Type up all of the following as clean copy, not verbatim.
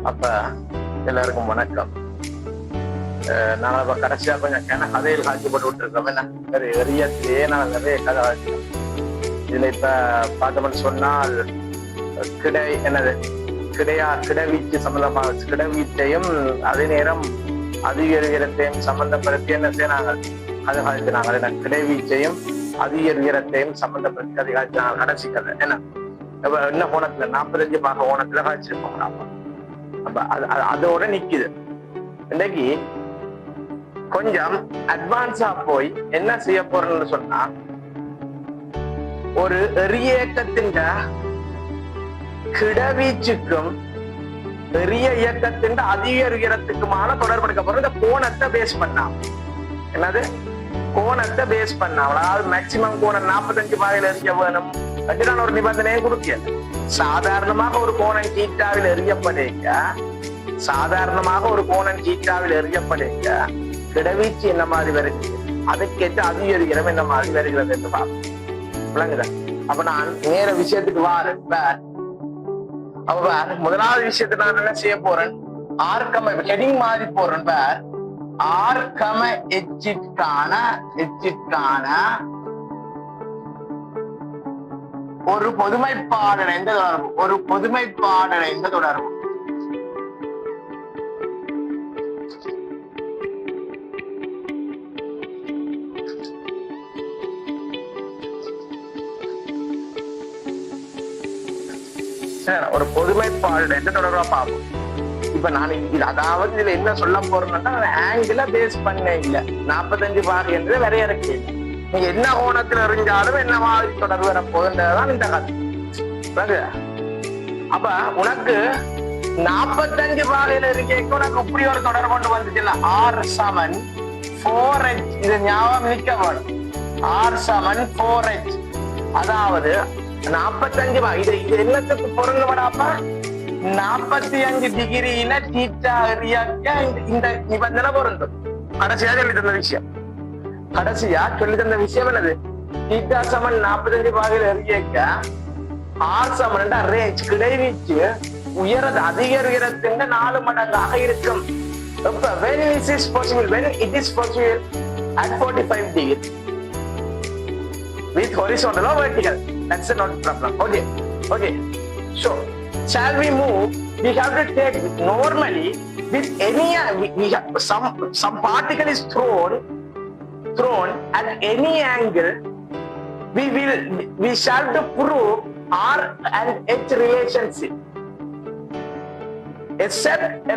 அப்ப எல்லாருக்கும் வணக்கம். நான் இப்ப கடைசியா கொஞ்சம் கதையில் காட்சிப்பட்டு விட்டுருக்கோம். என்ன எரியத்திலேயே நான் நிறைய கதை காட்சிக்கிறோம். இதுல இப்ப பார்த்தோம்னு சொன்னால் கிடவீச்சு சம்பந்தமாக கிடவீச்சையும் அதே நேரம் அதிகரிகரத்தையும் சம்பந்தப்படுத்தி என்ன செய்யறாங்க கதை காய்ச்சினாங்க. கிடவீச்சையும் அதிகரிகரத்தையும் சம்பந்தப்படுத்தி கதை காய்ச்சினாங்க. கடைசி கதை என்ன கோணத்துல 45 பாக கோணத்துல காய்ச்சிருக்கோம். அப்ப அதோட நிக்குது. இன்னைக்கு கொஞ்சம் அட்வான்ஸா போய் என்ன செய்ய போறேன்னு சொன்னா, ஒரு எரியக்கத்தின் கிடவீச்சுக்கும் பெரிய இயக்கத்தின் அதிக உயரத்துக்குமான தொடர்படுக்க போற இந்த கோணத்தை பேஸ் பண்ணாம, என்னது கோணத்தை பேஸ் பண்ணாம, அதாவது மேக்சிமம் கோணம் 45 பாகையில எரிய வேணும் நான் ஒரு நிபந்தனையை கொடுக்கிறேன். சாதாரணமாக ஒரு கோணம் கீட்டாவில் எறியப்படுங்க கிடவீச்சு என்ன மாதிரி வருது, அதுக்கேற்ற அதிகரிக்கிறோம் என்ன மாதிரி வருகிறது என்று பார்ப்போம். அப்ப நான் நேர விஷயத்துக்கு வாரேன். அப்ப முதலாவது விஷயத்தை நான் என்ன செய்ய போறேன், ஆர்கம ஹெடிங் மாதிரி போறேன். ஆர்கம எச்சிற்கான ஒரு பொதுமைப்பாடடைந்த தொடர்பு. ஒரு பொதுமைப்பாடடைந்த தொடர்பா பார்ப்போம். இப்ப நான் அதாவது இதுல என்ன சொல்ல போறேன்னா, ஆங்கிள பேஸ் பண்ண இல்ல 45 பாகை என்று வரையறுக்கு. நீங்க என்ன கோணத்துல எறிஞ்சாலும் என்ன மாதிரி தொடர்பு வர போகுதுன்றதுதான் இந்த கதை. அப்ப உனக்கு 45 பாகையில இருக்க உனக்கு இப்படி ஒரு தொடர்பு கொண்டு வந்துச்சுல்ல, R=4H. இது ஞாபகம் நிக்க வேணும். R=4H. அதாவது 45 பாகை. இது என்னத்துக்கு பொருள்படாப்ப 45 டிகிரியில தீட்டா எறியாக்க இந்த நிபந்தனை பொருந்தும். கடைசியா சொல்லி தந்த விஷயம் என்னது, தீட்டா சமன் 45 பாகையில் எறியக்க ஆர் சமன் ரேஞ்ச் கிடைவீச்சு உயரது அதிக உயரத்தின் 4 மடங்காக இருக்கும். when it is possible at 45 degree with horizontal or vertical, that's not problem. Okay, so shall we move? We have to take normally with any we have some particle is thrown at any angle. We shall to prove R and H relationship, except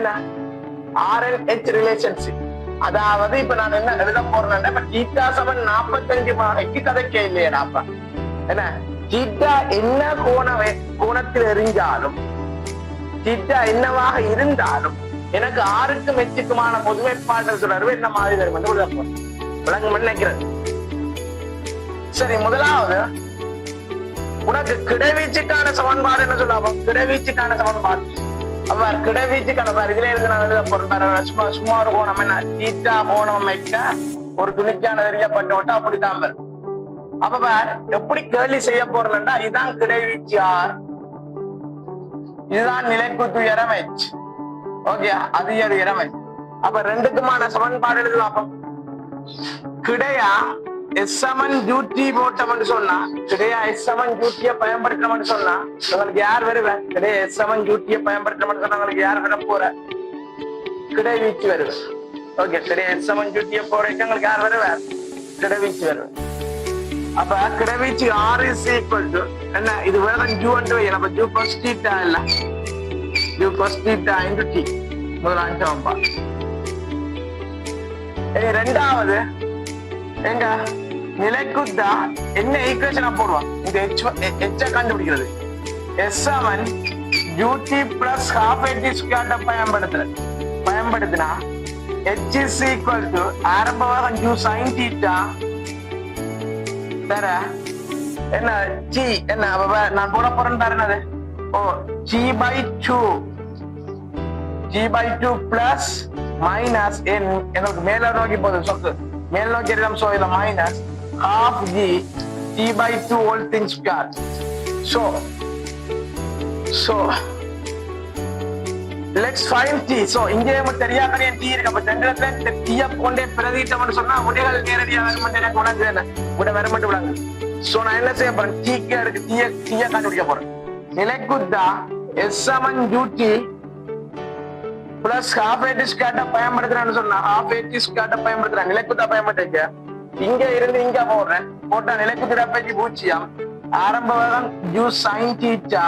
R and H relationship. அதாவது இப்ப நான் என்ன எழுத போறேன்னா, இப்ப theta சமன் 45 பாகைக்கு கதைக்க இல்லையாப்பா. என்ன தீட்டா என்ன கோணத்தில் எறிஞ்சாலும், தீட்டா என்னவாக இருந்தாலும் எனக்கு ஆறுக்கும் எச்சுக்குமான பொதுமைப்பாட்டல் தொடர்பு என்ன மாதிரி வரும் என்று எழுத போறேன். விளங்கும் நினைக்கிறது. சரி, முதலாவது உனக்கு கிடைவீச்சுக்கான சமன்பாடு என்ன சொல்லுவோம், கிடவீச்சுக்கான சமன்பாடு. அப்ப கிடவீச்சுக்கான இதுல இருந்து நான் எழுத போறேன். சும்மா ஒரு கோணம் என்ன தீட்டா கோணம் வைக்க ஒரு துணிக்கான எறியப்பட்டு விட்டா அப்படித்தான் வரும். அப்ப எப்படி கேள்வி செய்ய போறேன்டா, இதுதான் கிடைவீச்சு R, இதுதான் நிலைக்குத்து உயரம் H. ஓகே, அதிக உயரம் H. அப்ப ரெண்டுக்குமான சமன்பாடு எழுதலாம். கிடையா S=UT போட்டோம்னு சொன்னா, கிடையா S=UT பயன்படுத்தணும்னு சொன்னா உங்களுக்கு யார் வருவேன், கிடையா S=UT பயன்படுத்தணும்னு சொன்னா உங்களுக்கு யார் வர போற, கிடைவீச்சு வருவேன். ஓகே, கிடையா S=UT போறதுக்கு உங்களுக்கு யார் வருவேன், கிடைவீச்சு வருவேன். அப்ப கிடவீச்சு R is equal to என்ன, இது வேற U into Y. அப்ப U cos theta இல்ல, U cos theta into T. முதலாம் சமன்பாடு. ரெண்டாவது எங்க நிலைக்குத்தா என்ன ஈக்குவேஷனா போடுவோம், இந்த H கண்டுபிடிக்கிறது. S=UT plus half H squared பயன்படுத்தினா H is equal to ஆரம்பமாக U sin theta வேற என்ன G என்ன நான் போட போறேன்னு பாரு என்னது, G/2 பிளஸ் மைனஸ் எங்களுக்கு மேல நோக்கி போகுது சொத்து, மேல் நோக்கி எல்லாம். சோ இதுல minus half G/2 whole thing square. So let's find t. So இங்கே நம்ம தெரியாதே t இருக்கு. அப்ப சென்டர்ல t கொண்டே பிரதிட்டம்னு சொன்னா உடைகள் நேரடியா வரமாட்டே எனக்கு உனக்கு என்ன உட வரமாட்டே விடாங்க. சோ நான் என்ன செய்ய போறேன்? t க்கு அடுத்து t கண்டுபிடிக்க போறேன். நிலைக்குத்தா s சமன் ut plus half at square பயன்படுத்துறேன்னு சொன்னா half at ஸ்கொயர் பயன்படுத்துறேன். நிலைக்குத்தா பயன்படுத்திக்க. இங்க இருந்து இங்க போடுறேன். போட்டா நிலைக்குத்தா பத்தி 0 ஆரம்ப வேகம் u sin theta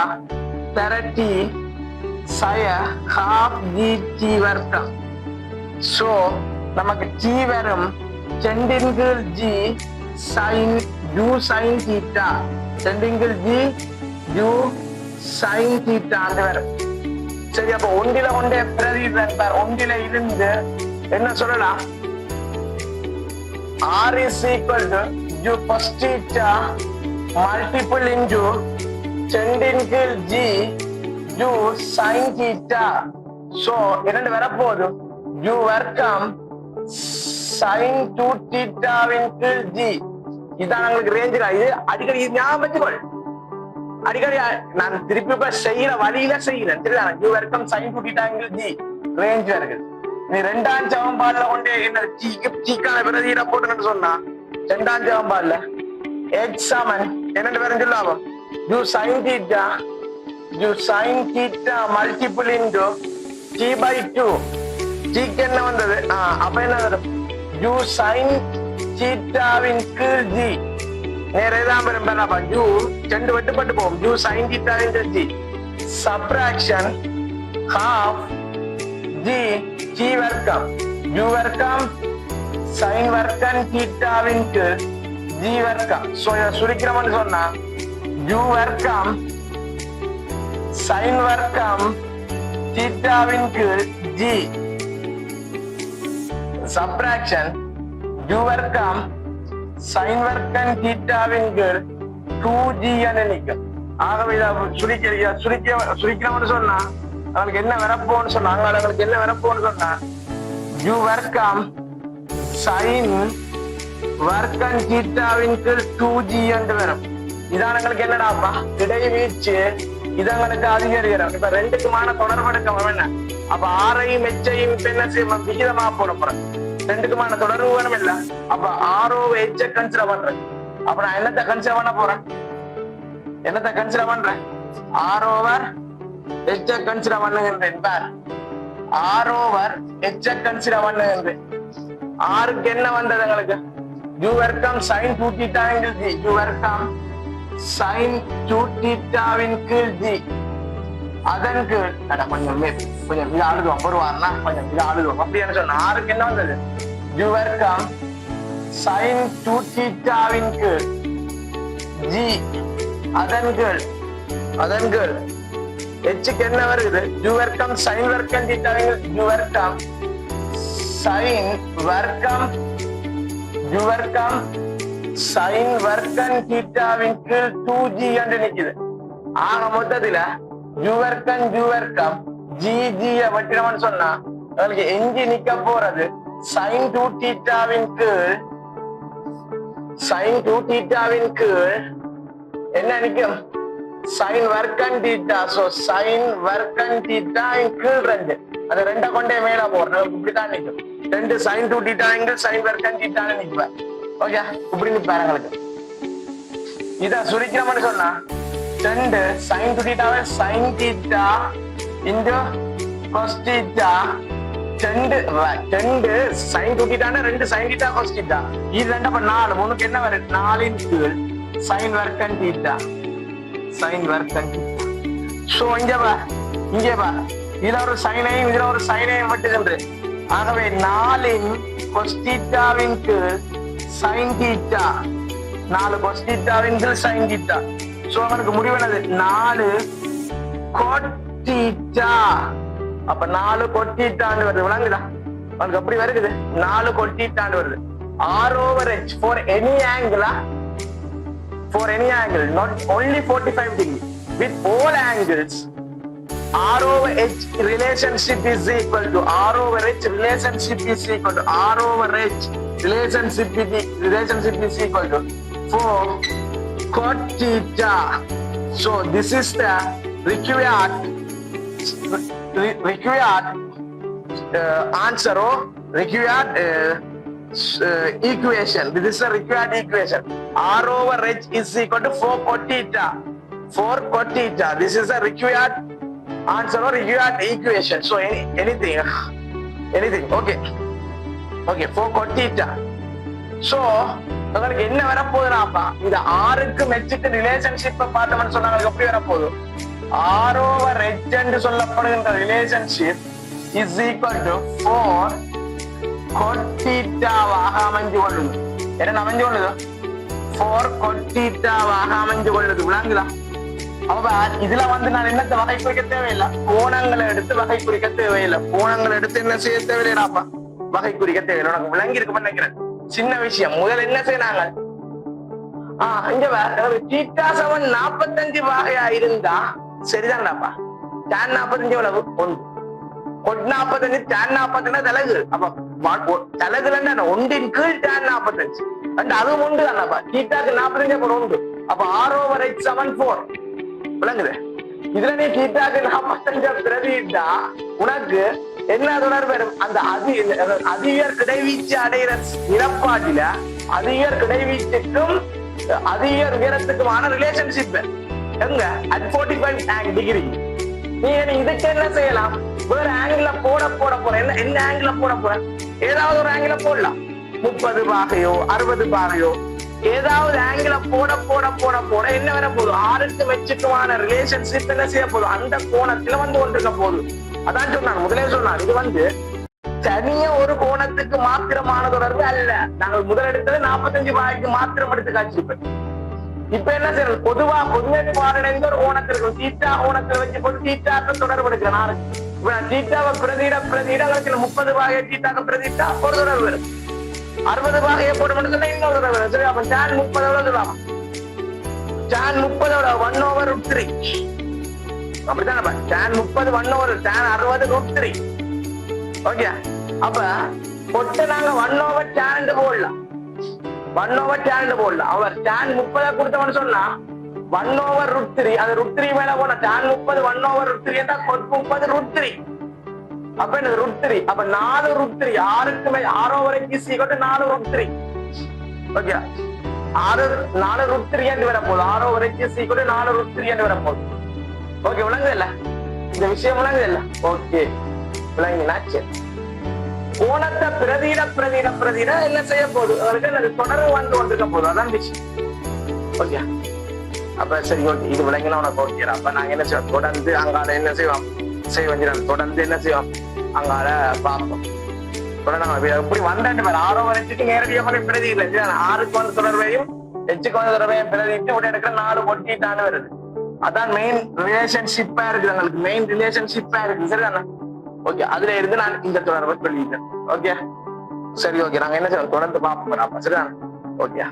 தரட்டி சய half dt வர்க்கம். சோ நமக்கு t வரும் 2 g sin u sin theta 2 g u sin theta வரும். சரி, அப்ப ஒன்றில ஒன்றே பிரதிநிதித்துவம் ஒன்றில இருந்து என்ன சொல்லலாம்? r is equal to u cos theta multiple into 2 g u sin theta. so இரண்டு வரப்போகுது u வர்க்கம் sin 2 theta வின் கீழ் g. இதான் உங்களுக்கு ரேஞ்ச். இது அடிக்கடி ஞாபகம் வச்சுக்கொள். அடிக்கடி நான் திருப்பி இப்ப செய்யற வழியில செய்யறேன். சரியா? u வர்க்கம் sin 2 theta வின் கீழ் g ரேஞ்ச் இருக்குது. நீ ரெண்டாம் சமன்பாடுல கொண்டு என்ன சீக்கான பிரதியிட போட்டுன்னு சொன்னா ரெண்டாம் சமன்பாடுல x சமன் என்னென்ன வரும் சொல்லாம u sin theta u sin theta multiple into t by 2. t க்கு என்ன வந்தது? அப்ப என்ன வரும்? u sin theta வின் கீழ் g. நேரேதான் வரும். அப்ப u ரெண்டு வெட்டுப்பட்டு போகும். u sin theta வின் கீழ் g subtraction half g t வர்க்கம் u வர்க்கம் sin வர்க்கம் theta வின் கீழ் g வர்க்கம். சோ இத சுருக்கிறோம்னு சொன்னா u வர்க்கம் sin வர்க்கம் theta வின் கீழ் g subtraction u வர்க்கம் sin வர்க்கம் theta வின் கீழ் 2g என நிக்கும். ஆகவே இத சுருக்கிறோம்னு சொன்னா அவங்களுக்கு என்ன வரப்போன்னு சொன்னாங்க. அவங்களுக்கு என்ன வரப்போன்னு சொன்னா u வர்க்கம் sin வர்க்கம் theta வின் கீழ் 2g என்று வரும். இதான் எங்களுக்கு என்னடாப்பா இடைவீச்சு. இதங்களுக்கு அதிகரிக்கிறோம். இப்ப ரெண்டுக்குமான தொடர்பு எடுக்க என்ன? அப்ப ஆரையும் எச்சையும் என்ன செய்ய விகிதமா போட போறேன். ரெண்டுக்குமான தொடர்பு வேணும் இல்ல? அப்ப ஆரோ எச்ச கன்சிடர் பண்றேன். அப்ப நான் என்னத்தை கன்சிடர் பண்ண போறேன்? என்னத்தை கன்சிடர் பண்றேன்? ஆரோவர் எச்ச கன்சிடர் பண்ணுகின்றேன். பார், ஆரோவர் எச்ச கன்சிடர் பண்ணுகின்றேன். ஆருக்கு என்ன வந்தது எங்களுக்கு? u வர்க்கம் sin 2 theta வின் கீழ் g. u வர்க்கம் sin 2 theta வின் கீழ் g. அதன் கீழ் கொஞ்சம் இது ஆளுதுவோம். பொருவாருன்னா கொஞ்சம் இது ஆளுதுவோம். அப்படின்னு சொன்ன ஆருக்கு என்ன வந்தது? u வர்க்கம் sin 2 theta வின் கீழ் g. அதன் கீழ் h என்ன வருது? u வர்க்கம் sin வர்க்கம் theta வின் கீழ் u வர்க்கம் sin வர்க்கம் u வர்க்கம் sin வர்க்கம் theta வின் கீழ் 2g என்று நிக்குது. ஆக மொத்தத்துல u வர்க்கம் g வெட்டினோம்னு சொன்னா உங்களுக்கு எஞ்சி நிக்க போறது sin 2 theta வின் கீழ் என்ன நிக்கும்? sin வர்க்கம் theta. சோ sin வர்க்கம் theta வின் கீழ் 2. அது ரெண்ட கொண்டே மேல போறோம். இப்படிதான் நிக்கும். 2 sin 2 theta வின் கீழ் sin வர்க்கம் theta நிக்குவேன். ஓகே, இப்படி நிப்பாரு எங்களுக்கு. இத சுருக்கிறோம்னு சொன்னா 2 sin 2 theta sin theta into cos theta 2 sin 2 theta 2 sin theta cos theta. இது ரெண்டு அப்ப 4. உனக்கு என்ன வரும்? 4 இன் கீழ் sin வர்க்கம் theta. சோ இங்க பா இதுல ஒரு சைனையும் இதுல ஒரு சைனையும் வெட்டுகின்ற. ஆகவே 4 இன் cos theta வின் கீழ் sin theta. 4 cos theta win கீழ் sin theta. சோ நமக்கு முடிவானது 4 cot theta. அப்ப 4 cot theta வருது. விளங்குதா? நமக்கு அப்படி வருது. 4 cot theta வருது. r over h for any angle, not only 45 degree, with all angles r over h relationship is equal to r over h relationship is equal to r over h relationship is equal to 4 cot theta. So this is the required required answer or required equation. This is a required equation. R over H is equal to 4 cot theta. 4 cot theta. This is a required answer or required equation. So anything. Okay. 4 cot theta. So உங்களுக்கு என்ன வரப்போகுதுனாப்பா, இந்த ஆருக்கு மெச்சுக்கு ரிலேஷன்ஷிப்பை பார்த்தோம்னு சொன்னாங்க. எப்படி வரப்போகுது? Are over H என்று சொல்லப்படுகின்ற relationship is equal to 4 cot தீட்டாவாக அமைஞ்சு கொள்ளுது. என்ன அமைஞ்சு கொள்ளுது? 4 cot தீட்டாவாக அமைஞ்சு கொள்ளுது. விளங்குதா? அப்ப இதுல நான் என்னத்தை வகை குறிக்க தேவையில்லை, கோணங்களை எடுத்து வகை குறிக்க தேவையில்லை. கோணங்களை எடுத்து என்ன செய்ய தேவையில்லைடாப்பா, வகை குறிக்க தேவையில்லை. உனக்கு விளங்கி இருக்குன்னு நினைக்கிறேன். சின்ன விஷயம். முதல்ல என்ன செய்யறாங்க, இங்க தீட்டா சமன் 45 வகையா இருந்தா சரிதான்டாப்பா. tan 45 எவ்வளவு? 1. cot 45 tan 45 தலகு. அப்ப தலகுல ஒன்றின் கீழ் tan 45 அதுவும் ஒன்று தானப்பா. தீட்டாக்கு 45 அப்புறம் 1. அப்ப R over H சமன் 4. விளங்குது? இதுல நீ தீட்டாக்கு 45 பிரதிட்டா உனக்கு என்ன தொடர்பு வரும்? அந்த அதிகர் கிடைவீச்சு அடைகிற நிலப்பாட்டில அதிகர் கிடைவீச்சுக்கும் அதிகர் உயரத்துக்குமான ரிலேஷன்ஷிப் எங்க at 45 டிகிரி. நீ இதுக்கு என்ன செய்யலாம், வேற ஆங்கிள் போட என்ன ஆங்கிள் போட போற, ஏதாவது ஒரு ஆங்கிள் போடலாம். 30 பாகையோ 60 பாகையோ ஏதாவது ஆங்கிள் போட என்ன வர போகுது, ஆருக்கு மெச்சுக்குமான ரிலேஷன்ஷிப் என்ன செய்ய போதும், அந்த கோணத்துல கொண்டிருக்க போகுது. அதான் சொன்னான், முதலே சொன்னான், இது தனியா ஒரு கோணத்துக்கு மாத்திரமான தொடர்பு அல்ல. நாங்கள் முதல் எடுத்தது 45 பாகைக்கு மாத்திரம் எடுத்து காட்சிப்பேன். இப்ப என்ன செய்யறது, பொதுமை பாடடைந்த ஒரு கோணத்திற்கு தீட்டா கோணத்தில் வச்சு போட்டு தீட்டாக்க தொடர்பு எடுக்கிறேன். இப்ப நான் தீட்டாவை பிரதியிட 30 பாகையை தீட்டாக்க பிரதிட்டா ஒரு தொடர்பு வரும். 60 பாகையை போட மட்டும் இன்னொரு தொடர்பு வரும். சரி, அப்ப tan 30 எவ்வளவு சொல்லலாம், tan 30 1 over √3. அப்படித்தானப்பா, tan 30 1 over tan 60 √3. Okay, அப்ப பொட்டு நாங்க 1 over tan போடலாம். 1 over tan போடலாம். அவர் tan 30 கொடுத்தவன்னு சொன்னா 1 over √3, அது √3 மேல போன tan 30 1 over √3 என்றா cot 30 √3. அப்ப என்ன √3, அப்ப 4 √3 ஆருக்கு மேல R over H is equal to 4 √3. Okay, 4 √3 என்று வர போகுது. R over H is equal to 4 √3 என்று வர போகுது. ஓகே, விளங்குது இல்ல இந்த விஷயம்? விளங்குது இல்ல? ஓகே, விளங்கினாச்சு. கோணத்தை பிரதியிட என்ன செய்ய போகுது, அவருக்கு தொடர்பு கொண்டிருக்க போகுது. அதான் விஷயம். ஓகே, அப்ப சரி, ஓகே, இது விளங்கினா உனக்கு ஓகே. அப்ப நாங்க என்ன செய்வோம், தொடர்ந்து அங்கால என்ன செய்வோம், தொடர்ந்து என்ன செய்வோம், அங்கால பார்ப்போம். எப்படி வந்தாண்டு ஆரோ வரைச்சிட்டு நேரடியாக பிரதியில ஆறுக்கு வந்து தொடர்பையும் எச்சுக்கு வந்து தொடர்பையும் பிரதிட்டு உடைய எடுக்கிற 4 ஒட்டிட்டான்னு வருது. அதான் மெயின் ரிலேஷன்ஷிப்பா இருக்குது, எங்களுக்கு மெயின் ரிலேஷன்ஷிப்பா இருக்கு. சரிதானே? ஓகே, அதுல இருந்து நான் இந்த தொடர்பை சொல்லிட்டேன். ஓகே, சரி, ஓகே, நாங்க என்ன செய்வோம், தொடர்ந்து பார்ப்போம். சரிதானே? ஓகே.